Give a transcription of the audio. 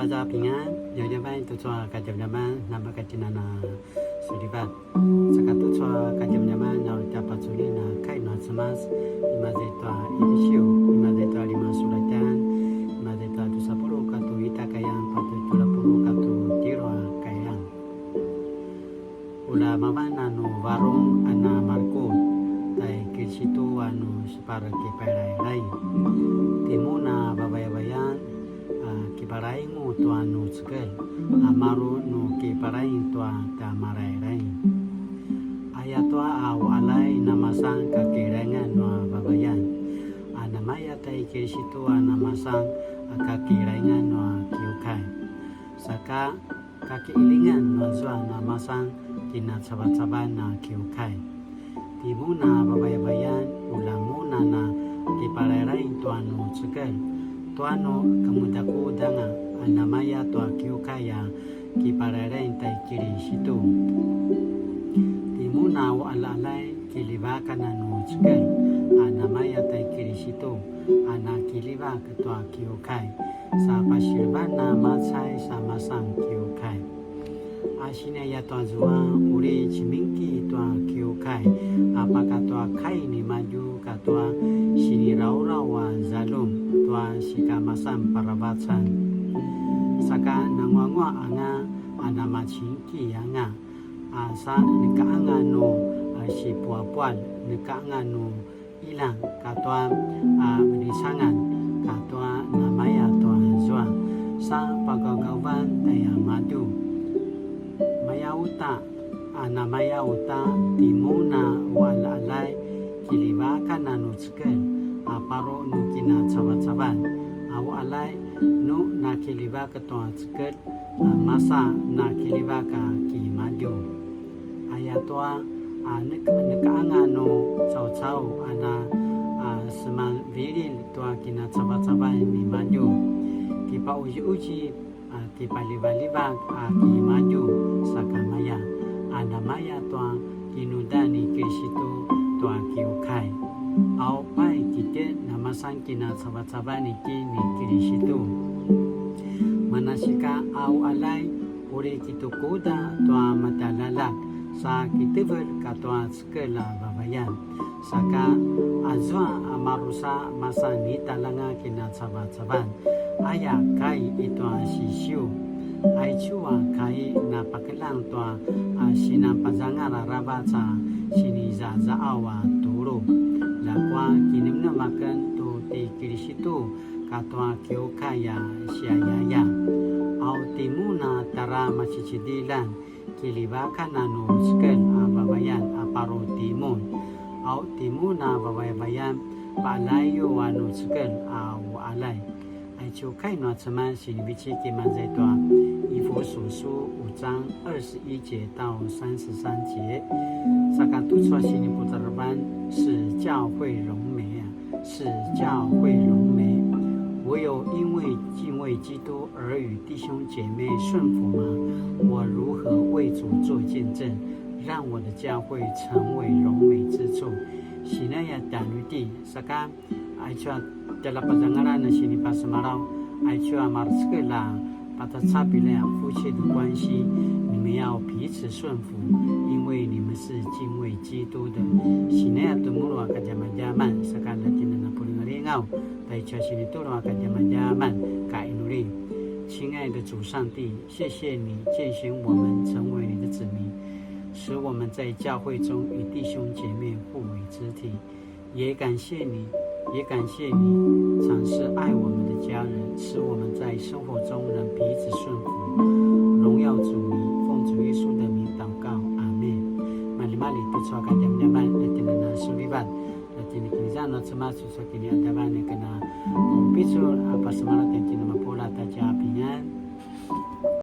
大家平安，有人班都做家家班，那么家家那苏里巴，这个都做家家班，然后大把处理那开那什么，你们在做一点修，你们在做lima sulatan，你们在做tu sapuluh katu ita kayang patu tulapuluh katu tiro kayang. Ula maban anu warung ana markut, tai ke situ anu separa ke perai-rai. Timuna babaya-bayan kiparai ngu tua nu sekel amaru nu kiparai tua ta marai-rai ayat tua au alai namasang kakirangan nu babayan anamaya tai ke situ namasang kakirangan nu kiukai saka kaki ilingan nu zua namasang kina sabat-sabat na kiukai timuna babaya-bayan ulamuna na kiparai tua nu sekel tuano kamudaku danga anamaya tua kiukaya kipararen tai kiri situ timuna wa alalai kilibaka nanu sekel anamaya tai kiri situ ana kilibaka tua kiukai sa pasirbana masai sama sang kiukai asina ya tua zua uri cimingki tua kiukai apakah tua kai ni maju katua sini raurawa zalum tua sika masam parabatan saka nangwangwa anga anama cingki anga asa nika anga no si puapuan nika anga no ilang katua berisangan katua namaya tua zua sa pagagawan taya madu maya uta anamaya uta timuna walalai kilibaka nanu tsekel aparo nukina cabat-cabat awu alai nu nakilibaka toa tsekel masa nakilibaka ki maju ayatoa neka no cau-cau ana seman viril toa kina cabat-cabat ni maju kipa uji-uji kipa liba-liba ki maju sakamaya anamaya toa kinudani kirisitu tua kiukai au pai kite namasang kina sabat-sabat niki ni kiri situ manasika au alai uri kitu kuda tua matalalak sa kitiver katua skela babayan saka azwa amarusa masa ni talanga kina sabat-sabat aya kai itua sisiu ai chua kai na pakelang tua sina pazangara rabaca sini zaza awa turu lakwa kinim na makan tu ti kirisitu katwa kiukaya siayaya au timuna tara masicidilan kilibaka nanu skel babayan aparo timun au timuna babayan palayo wanu skel au alai ai chukai no tsama sini bichi ki manzai toa以佛所书5章21节到33节，萨嘎杜措西尼布特尔班是教会荣美是教会荣美。唯有因为敬畏基督而与弟兄姐妹顺服吗？我如何为主做见证，让我的教会成为荣美之处？喜那呀等于地萨嘎爱去加拉巴扎阿拉那西尼巴斯马劳爱去阿马斯克拉。把它差别了夫妻的关系，你们要彼此顺服，因为你们是敬畏基督的。现在的穆罗卡加曼加曼，萨卡拉金那普林格里奥，在乔西尼多罗卡加曼加曼卡伊努利。亲爱的主上帝，谢谢你拣选我们成为你的子民，使我们在教会中与弟兄姐妹互为肢体。也感谢你尝试爱我们的家人，使我们在生活中能彼此顺服。荣耀主名，奉主耶稣的名祷告，阿门。Mali-mali tu soal kajian jaman, nanti nana sulibat, nanti ni kini termasuk sekini ada banyak kena pisu apa semalat yang kini mampu lah tajam pingan.